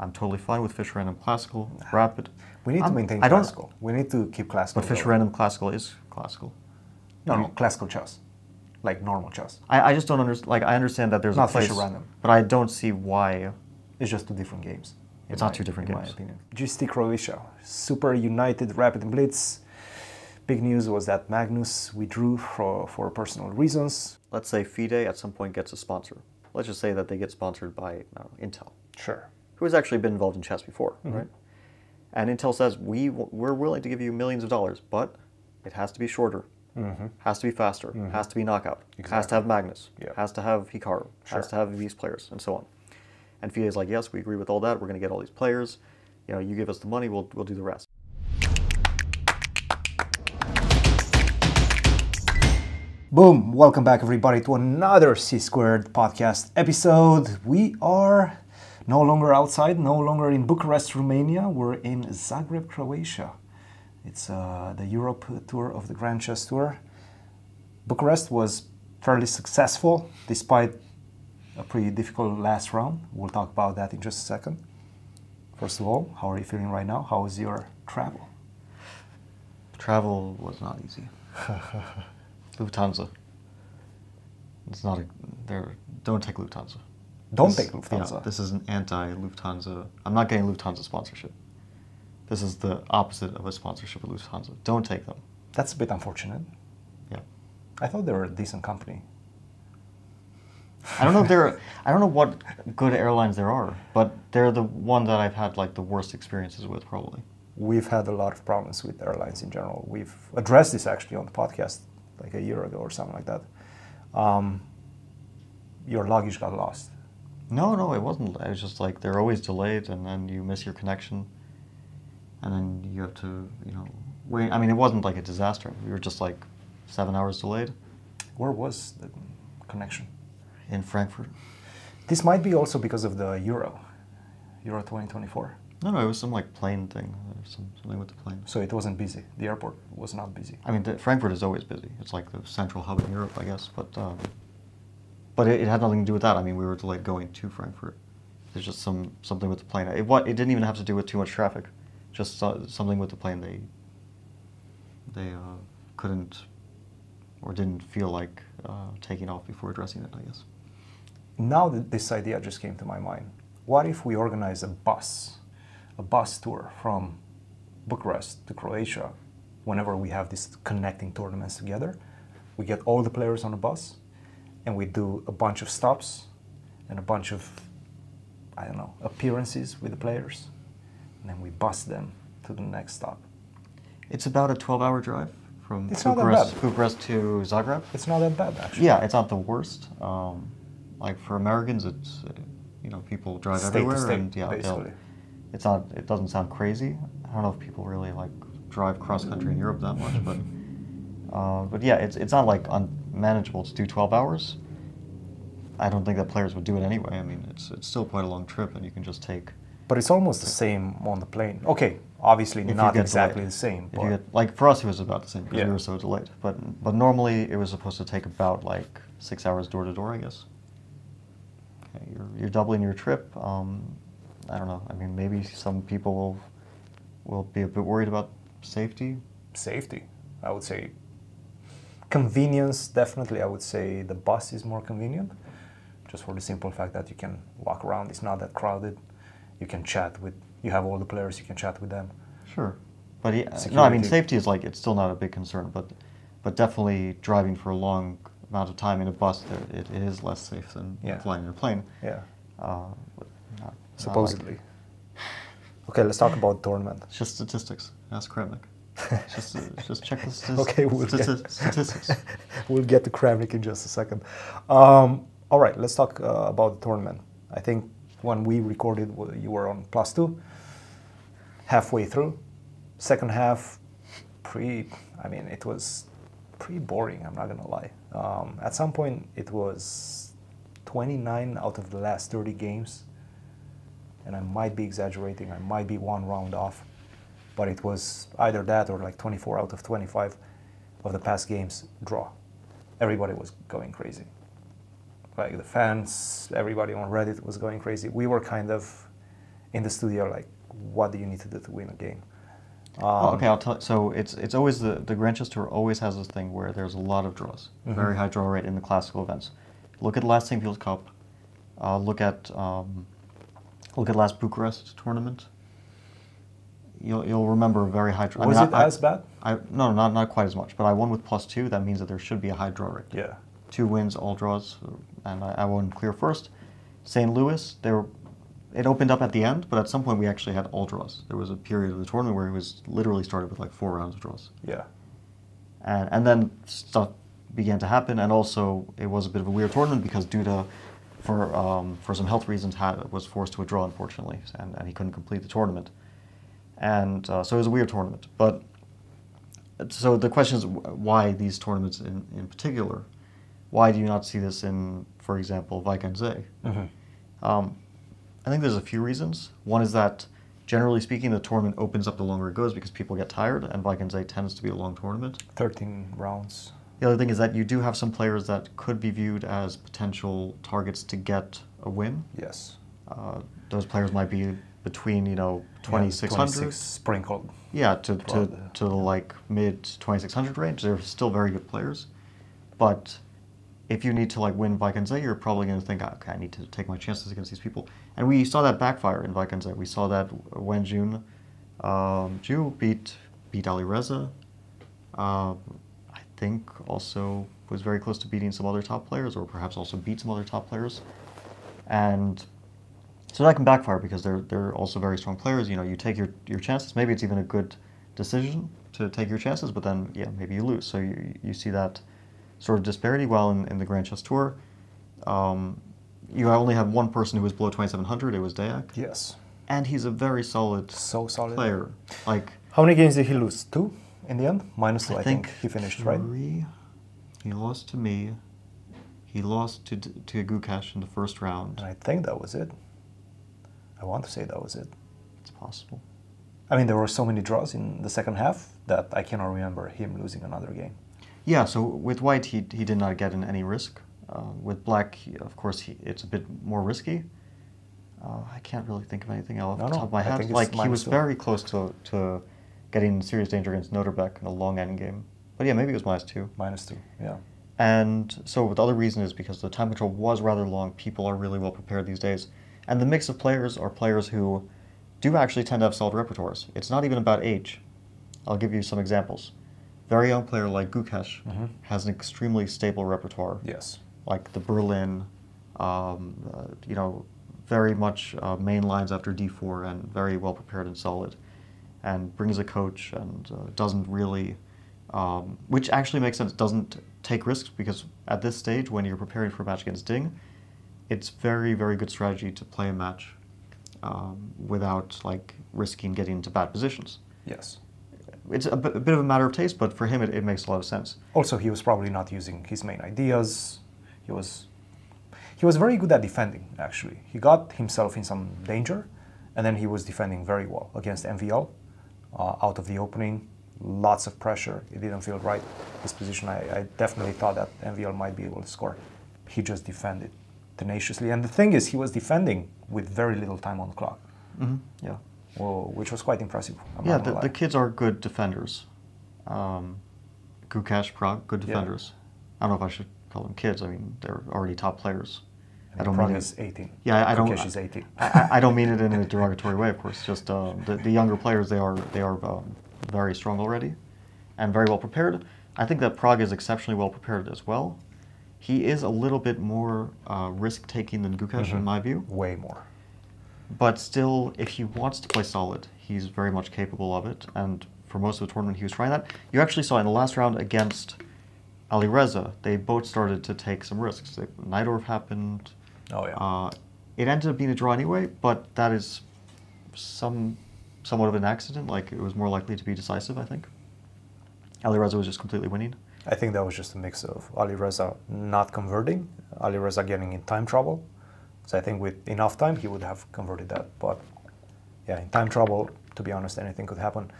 I'm totally fine with Fischer Random Classical, Rapid. We need to maintain classical. We need to keep classical. But Fischer Random Classical is classical. No, classical chess. Like normal chess. I just don't understand. Like, I understand that there's Not a place, Fischer Random. but I don't see why. It's just two different games. It's not two different in games. my opinion. GST Croatia, super united, rapid and blitz. Big news was that Magnus withdrew for personal reasons. Let's say FIDE at some point gets a sponsor. Let's just say that they get sponsored by, I don't know, Intel. Sure. Who has actually been involved in chess before, right? And Intel says, we're willing to give you millions of dollars, but it has to be shorter, has to be faster, has to be knockout, has to have Magnus, has to have Hikaru, has to have these players, and so on. And FIDE is like, yes, we agree with all that. We're going to get all these players. You know, you give us the money, we'll do the rest. Boom! Welcome back, everybody, to another C-Squared podcast episode. We are no longer outside, no longer in Bucharest, Romania. We're in Zagreb, Croatia. It's the Europe tour of the Grand Chess Tour. Bucharest was fairly successful, despite a pretty difficult last round. We'll talk about that in just a second. First of all, how are you feeling right now? How was your travel? Travel was not easy. Lufthansa. It's not don't take Lufthansa. Don't take Lufthansa. Yeah, this is an anti-Lufthansa. I'm not getting Lufthansa sponsorship. This is the opposite of a sponsorship of Lufthansa. Don't take them. That's a bit unfortunate. Yeah. I thought they were a decent company. I don't know what good airlines there are, but they're the one that I've had like the worst experiences with, probably. We've had a lot of problems with airlines in general. We've addressed this actually on the podcast like a year ago or something like that. Your luggage got lost. No, it wasn't. It was just like they're always delayed, and then you miss your connection, and then you have to, wait. I mean, it wasn't like a disaster. We were just like 7 hours delayed. Where was the connection? In Frankfurt. This might be also because of the Euro 2024. No, it was some like plane thing, something with the plane. So it wasn't busy. The airport was not busy. I mean, Frankfurt is always busy. It's like the central hub in Europe, I guess. But it had nothing to do with that. I mean, we were delayed going to Frankfurt. There's just something with the plane. It didn't even have to do with too much traffic. Just something with the plane. They couldn't or didn't feel like taking off before addressing it, I guess. Now that this idea just came to my mind, what if we organize a bus tour from Bucharest to Croatia whenever we have these connecting tournaments together? We get all the players on a bus and we do a bunch of stops and a bunch of, appearances with the players, and then we bus them to the next stop. It's about a 12-hour drive from Bucharest to Zagreb. It's not that bad, actually. Yeah, it's not the worst. Like for Americans, it's people drive everywhere, to state, and yeah, basically. It doesn't sound crazy. I don't know if people really like drive cross country in Europe that much, but yeah, it's not like unmanageable to do 12 hours. I don't think that players would do it anyway. I mean, it's still quite a long trip, and you can just take. But it's almost the same on the plane. Okay, obviously not exactly the same. But like for us, it was about the same because we were so delayed. But normally it was supposed to take about like 6 hours door to door, I guess. Okay, you're doubling your trip. I don't know. I mean, maybe some people will be a bit worried about safety. Safety, I would say. Convenience, definitely. I would say the bus is more convenient, just for the simple fact that you can walk around. It's not that crowded. You can chat with. You have all the players. You can chat with them. Sure, but no, I mean safety is like it's still not a big concern, but definitely driving for a long amount of time in a bus, it is less safe than flying in a plane. Yeah. Supposedly. Okay, let's talk about the tournament. It's just statistics. Ask Kramnik. just check the statistics. We'll get to Kramnik in just a second. All right, let's talk about the tournament. I think when we recorded, you were on +2, halfway through. Second half, it was pretty boring, I'm not gonna lie. At some point, it was 29 out of the last 30 games, and I might be exaggerating, I might be one round off, but it was either that or like 24 out of 25 of the past games draw. Everybody was going crazy. Like the fans, everybody on Reddit was going crazy. We were kind of in the studio, like, what do you need to do to win a game? Okay, I'll tell. So it's always the Grandchess Tour always has this thing where there's a lot of draws, very high draw rate in the classical events. Look at last St. Peter's Cup. Look at last Bucharest tournament. You'll remember a very high draw. Was it as bad? No, not quite as much. But I won with +2. That means that there should be a high draw rate. Yeah. 2 wins, all draws, and I won clear first. St. Louis, it opened up at the end, but at some point we actually had all draws. There was a period of the tournament where it was literally started with like 4 rounds of draws. Yeah. And then stuff began to happen, and also it was a bit of a weird tournament because Duda, for some health reasons, was forced to withdraw, unfortunately, and he couldn't complete the tournament. And so it was a weird tournament. But so the question is, why these tournaments in particular? Why do you not see this in, for example, Wijk aan Zee? I think there's a few reasons. One is that, generally speaking, the tournament opens up the longer it goes because people get tired, and Wijk aan Zee tends to be a long tournament. 13 rounds. The other thing is that you do have some players that could be viewed as potential targets to get a win. Yes. Those players might be between 2,600. 26 sprinkled. Yeah, to the like mid 2,600 range. They're still very good players, but if you need to like win Wijk aan Zee, you're probably going to think, okay, I need to take my chances against these people. And we saw that backfire in Wijk aan Zee. We saw that when Ju beat Alireza. I think also was very close to beating some other top players, or perhaps also beat some other top players. And so that can backfire because they're also very strong players. You take your chances. Maybe it's even a good decision to take your chances, but then maybe you lose. So you see that sort of disparity. While in the Grandchess Tour, you only have one person who was below 2,700. It was Deac. Yes. And he's a very solid player. Like, how many games did he lose? 2 in the end? -2, I think he finished, 3. Right? He lost to me. He lost to Gukesh in the first round. And I think that was it. I want to say that was it. It's possible. I mean, there were so many draws in the second half that I cannot remember him losing another game. Yeah, so with white, he did not get in any risk. With black, of course, it's a bit more risky. I can't really think of anything else off the top of my head. Like, he was very close to getting in serious danger against Noterbeck in a long end game. But yeah, maybe it was -2. -2, yeah. And so the other reason is because the time control was rather long. People are really well prepared these days. And the mix of players are players who do actually tend to have solid repertoires. It's not even about age. I'll give you some examples. Very young player like Gukesh has an extremely stable repertoire. Yes. Like the Berlin, very much main lines after d4 and very well prepared and solid. And brings a coach and doesn't really, which actually makes sense, doesn't take risks, because at this stage, when you're preparing for a match against Ding, it's very, very good strategy to play a match without like risking getting into bad positions. Yes. It's a bit of a matter of taste, but for him it makes a lot of sense. Also, he was probably not using his main ideas. He was very good at defending, actually. He got himself in some danger, and then he was defending very well against MVL, out of the opening. Lots of pressure. It didn't feel right. His position, I definitely thought that MVL might be able to score. He just defended tenaciously. And the thing is, he was defending with very little time on the clock. Mm-hmm. Yeah. Well, which was quite impressive. The kids are good defenders. Gukesh, Prague, good defenders. Yeah. I don't know if I should call them kids. I mean, they're already top players. I don't Prague is 18. Yeah, Gukesh is 18. I don't mean it in a derogatory way, of course. Just the younger players, they are very strong already, and very well prepared. I think that Prague is exceptionally well prepared as well. He is a little bit more risk-taking than Gukesh, in my view. Way more. But still, if he wants to play solid, he's very much capable of it. And for most of the tournament, he was trying that. You actually saw in the last round against Alireza, they both started to take some risks. Najdorf happened. Oh, yeah. It ended up being a draw anyway, but that is somewhat of an accident. Like, it was more likely to be decisive, I think. Alireza was just completely winning. I think that was just a mix of Alireza not converting, Alireza getting in time trouble. So I think with enough time, he would have converted that. But yeah, in time trouble, to be honest, anything could happen.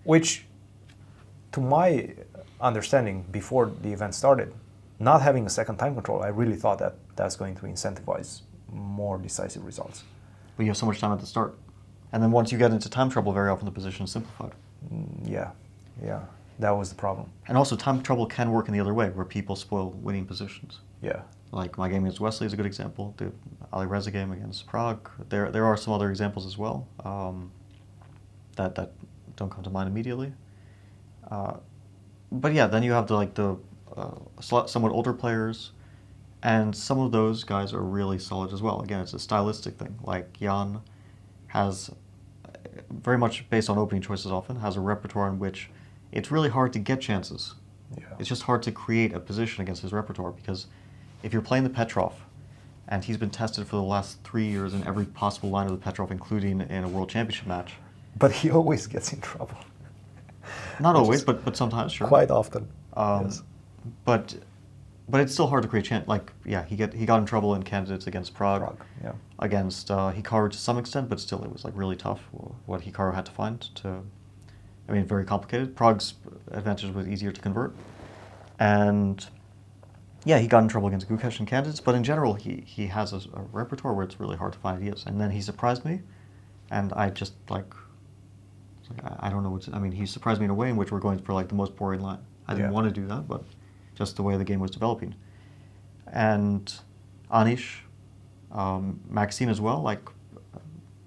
Which, to my understanding, before the event started, not having a second time control, I really thought that that's going to incentivize more decisive results. but you have so much time at the start. And then once you get into time trouble, very often the position is simplified. Yeah, yeah, that was the problem. And also, time trouble can work in the other way, where people spoil winning positions. Yeah. Like my game against Wesley is a good example. The Ali Reza game against Prague. There are some other examples as well that don't come to mind immediately. But yeah, then you have the somewhat older players, and some of those guys are really solid as well. Again, it's a stylistic thing. Like Jan has, very much based on opening choices often, has a repertoire in which it's really hard to get chances. Yeah. It's just hard to create a position against his repertoire, because if you're playing the Petrov, and he's been tested for the last 3 years in every possible line of the Petrov, including in a World Championship match. But he always gets in trouble. Not always, but sometimes, sure. Quite often. Yes. But it's still hard to create chance. Like, yeah, he got in trouble in candidates against Prague. Yeah. Against Hikaru to some extent, but still it was like really tough what Hikaru had to find to. I mean, very complicated. Prague's advantage was easier to convert, and yeah, he got in trouble against Gukesh and candidates. But in general, he has a repertoire where it's really hard to find ideas. And then he surprised me, and I just I don't know what to, I mean, he surprised me in a way in which we're going for like the most boring line. I didn't want to do that, but just the way the game was developing. And Anish, Maxime as well. Like,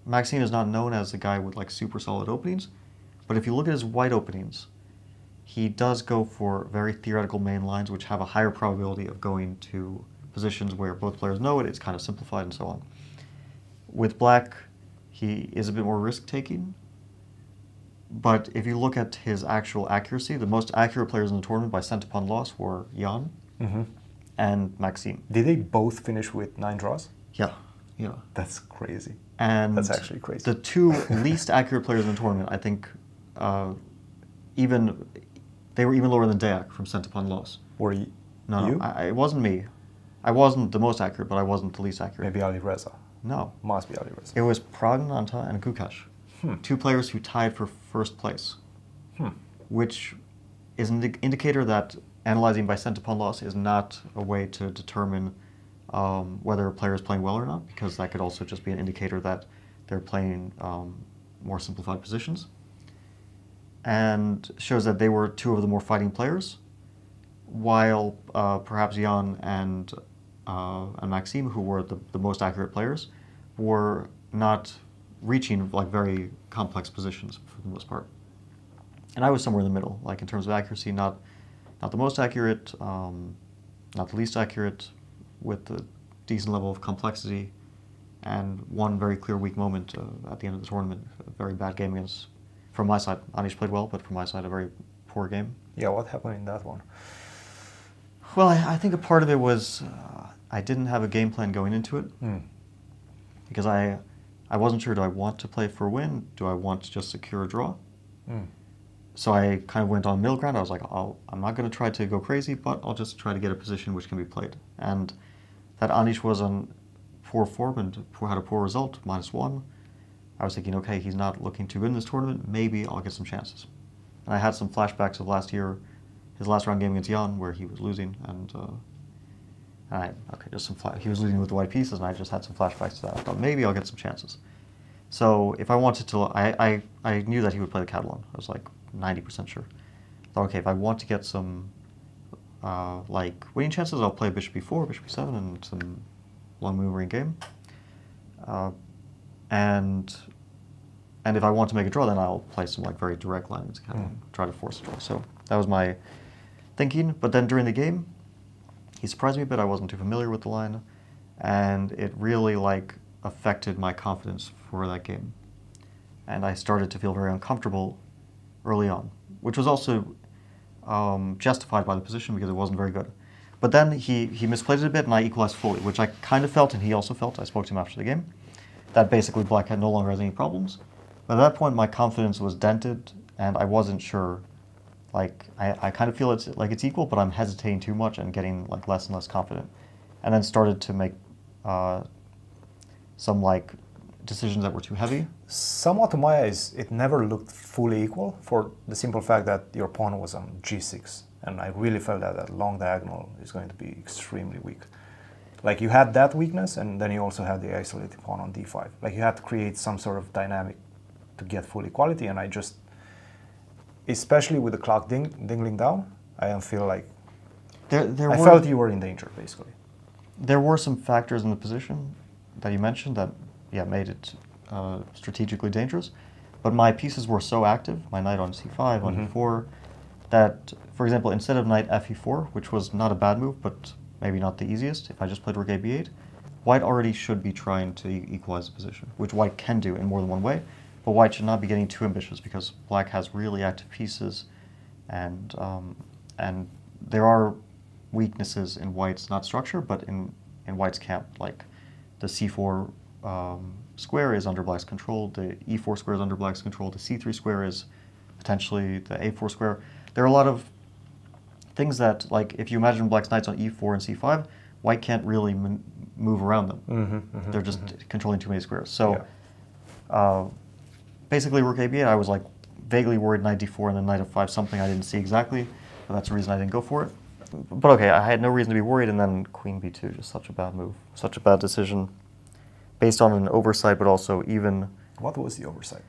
Maxime is not known as a guy with like super solid openings, but if you look at his wide openings, he does go for very theoretical main lines which have a higher probability of going to positions where both players know it, it's kind of simplified and so on. With Black, he is a bit more risk-taking, but if you look at his actual accuracy, the most accurate players in the tournament by cent upon loss were Jan and Maxime. Did they both finish with 9 draws? Yeah, yeah. That's crazy. And that's actually crazy. The two least accurate players in the tournament, I think, they were even lower than Deac from cent upon loss. Were you? No, it wasn't me. I wasn't the most accurate, but I wasn't the least accurate. Maybe Ali Reza. No. Must be Ali Reza. It was Pragnanta and Gukesh. 2 players who tied for first place. Which is an indicator that analyzing by cent upon loss is not a way to determine whether a player is playing well or not, because that could also just be an indicator that they're playing more simplified positions. And shows that they were 2 of the more fighting players, while perhaps Jan and Maxime, who were the most accurate players, were not reaching like very complex positions for the most part. And I was somewhere in the middle, like in terms of accuracy, not the most accurate, not the least accurate, with a decent level of complexity, and one very clear weak moment at the end of the tournament. A very bad game against, from my side. Anish played well, but from my side, a very poor game. Yeah, what happened in that one? Well, I think a part of it was I didn't have a game plan going into it, because I wasn't sure, do I want to play for a win? Do I want to just secure a draw? So I kind of went on middle ground. I was like, I'm not going to try to go crazy, but I'll just try to get a position which can be played. And that Anish was on poor form and had a poor result, -1. I was thinking, okay, he's not looking too good in this tournament. Maybe I'll get some chances. And I had some flashbacks of last year, his last round game against Jan, where he was losing, and he was losing with the white pieces, and I just had some flashbacks to that. I thought maybe I'll get some chances. So if I wanted to, I knew that he would play the Catalan. I was like 90% sure. I thought, okay, if I want to get some like winning chances, I'll play Bishop B4, Bishop B7, and some long maneuvering game. And if I want to make a draw, then I'll play some like very direct line against Catalan, try to force a draw. So that was my thinking. But then during the game, he surprised me a bit. I wasn't too familiar with the line, and it really like affected my confidence for that game. And I started to feel very uncomfortable early on, which was also justified by the position because it wasn't very good. But then he misplayed it a bit, and I equalized fully, which I kind of felt, and he also felt. I spoke to him after the game, that basically Black had no longer has any problems. But at that point, my confidence was dented, and I wasn't sure. Like I kind of feel it's equal, but I'm hesitating too much and getting like less and less confident, and then started to make some like decisions that were too heavy. Somewhat to my eyes, it never looked fully equal for the simple fact that your pawn was on G6, and I really felt that long diagonal is going to be extremely weak. Like you had that weakness, and then you also had the isolated pawn on d5. Like you had to create some sort of dynamic to get full equality, and I just, especially with the clock dingling down, I don't feel like, I felt you were in danger, basically. There were some factors in the position that you mentioned that, yeah, made it strategically dangerous. But my pieces were so active, my knight on c5, on e4, that, for example, instead of knight fe4, which was not a bad move, but maybe not the easiest, if I just played rook a b8, white already should be trying to equalize the position, which white can do in more than one way, but white should not be getting too ambitious because black has really active pieces, and there are weaknesses in white's, not structure, but in white's camp, like the c4 square is under black's control, the e4 square is under black's control, the c3 square is potentially the a4 square. There are a lot of things that, like, if you imagine black's knights on e4 and c5, white can't really move around them. They're just controlling too many squares. So basically rook a8, I was like vaguely worried knight d4 and then knight f5, something I didn't see exactly, but that's the reason I didn't go for it. But okay, I had no reason to be worried, and then queen b2, just such a bad move, such a bad decision, based on an oversight, but also even... What was the oversight?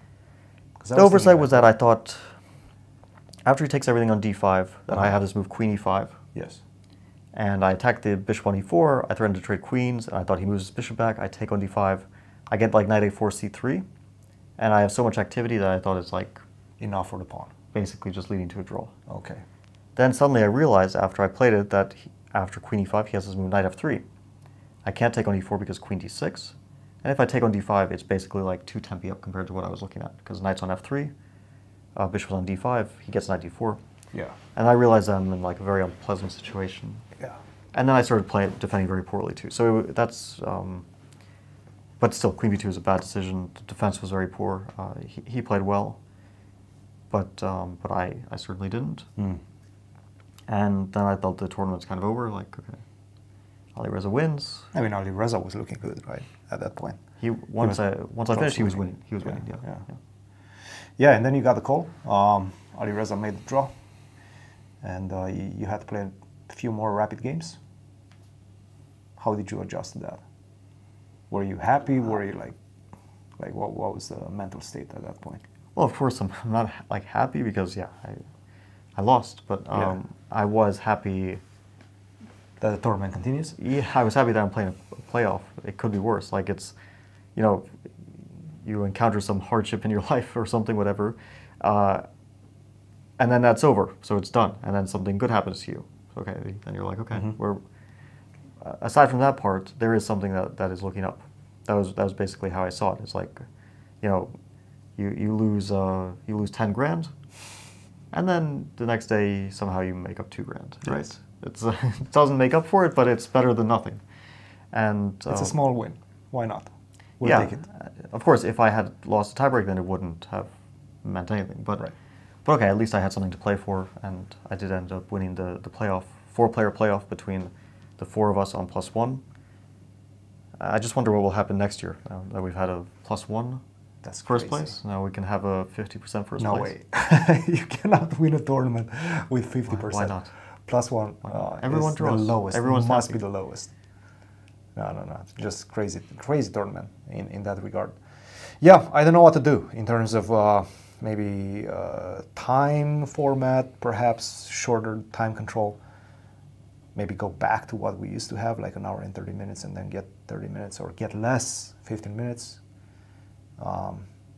The oversight was that I thought, after he takes everything on d5, that I have this move queen e5. Yes. And I attack the bishop on e4, I threatened to trade queens, and I thought he moves his bishop back, I take on d5, I get like knight a4, c3, and I have so much activity that I thought it's like... Enough for the pawn. Basically just leading to a draw. Okay. Then suddenly I realized, after I played it, that after queen e5, he has this move knight f3. I can't take on e4 because queen d6, and if I take on d5, it's basically like 2 tempi up compared to what I was looking at, because knight's on f3, bishop's on d5, he gets knight d4. Yeah. And I realized I'm in like a very unpleasant situation. Yeah. And then I started defending very poorly too. So that's, but still, queen b2 is a bad decision. The defense was very poor. He played well, but I certainly didn't. And then I thought the tournament's kind of over. Like, okay, Alireza wins. I mean, Alireza was looking good, right, at that point. Once I finished, he was winning. He was winning. Yeah. Yeah, and then you got the call. Alireza made the draw, and you had to play a few more rapid games. How did you adjust to that? Were you happy? Were you like what was the mental state at that point? Well, of course, I'm not like happy because I lost, but I was happy that the tournament continues. Yeah, I was happy that I'm playing a playoff. It could be worse. Like it's, you know, you encounter some hardship in your life or something, whatever, and then that's over. So it's done, and then something good happens to you. Okay, then you're like, okay, we're. Aside from that part, there is something that is looking up. That was basically how I saw it. It's like, you know, you lose 10 grand, and then the next day somehow you make up 2 grand. Right? Yes. It doesn't make up for it, but it's better than nothing. And it's a small win. Why not? We'll take it. Of course, if I had lost a tiebreak, then it wouldn't have meant anything. But okay, at least I had something to play for, and I did end up winning the playoff, 4-player playoff between the 4 of us on +1. I just wonder what will happen next year, now that we've had a +1 That's first crazy. place. Now we can have a 50% first place. No way. You cannot win a tournament with 50%. Why not? +1. Everyone draws. The lowest. Everyone's must happy. be the lowest. No. It's just crazy tournament in that regard. Yeah, I don't know what to do in terms of maybe time format, perhaps shorter time control. Maybe go back to what we used to have, like 1 hour and 30 minutes, and then get 30 minutes, or get less, 15 minutes.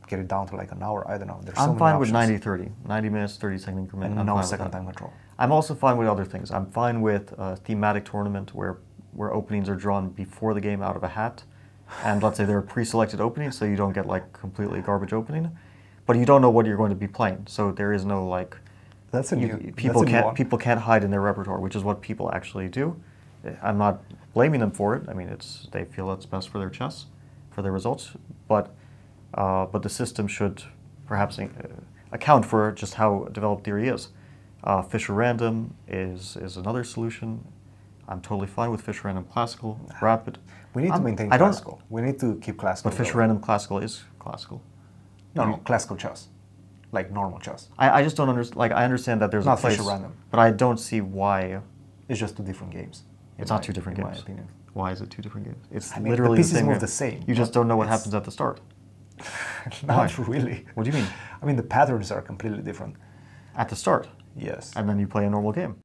Get it down to like 1 hour. I don't know. There's so I'm many fine with options. 90-30, 90 minutes, 30-second increment. And I'm no fine with second that. time control. I'm also fine with other things. I'm fine with a thematic tournament where openings are drawn before the game out of a hat. And let's say they're pre-selected openings, so you don't get like completely garbage opening. But you don't know what you're going to be playing. So there is no like... That's a new People can't hide in their repertoire, which is what people actually do. I'm not blaming them for it. I mean, they feel it's best for their chess, for their results. But the system should perhaps account for just how developed theory is. Fisher random is another solution. I'm totally fine with Fisher random classical, rapid. We need to maintain classical. We need to keep classical. But Fisher random classical is classical. No, classical chess. Like normal chess. I just don't understand. Like, I understand that there's not a place, Fisher random, but I don't see why. It's just 2 different games. It's not 2 different games. In my opinion. Why is it two different games? It's I mean, literally the pieces the same move game. the same. You just don't know what It's- happens at the start. Not Why? really. What do you mean? I mean, the patterns are completely different. At the start, Yes. and then you play a normal game.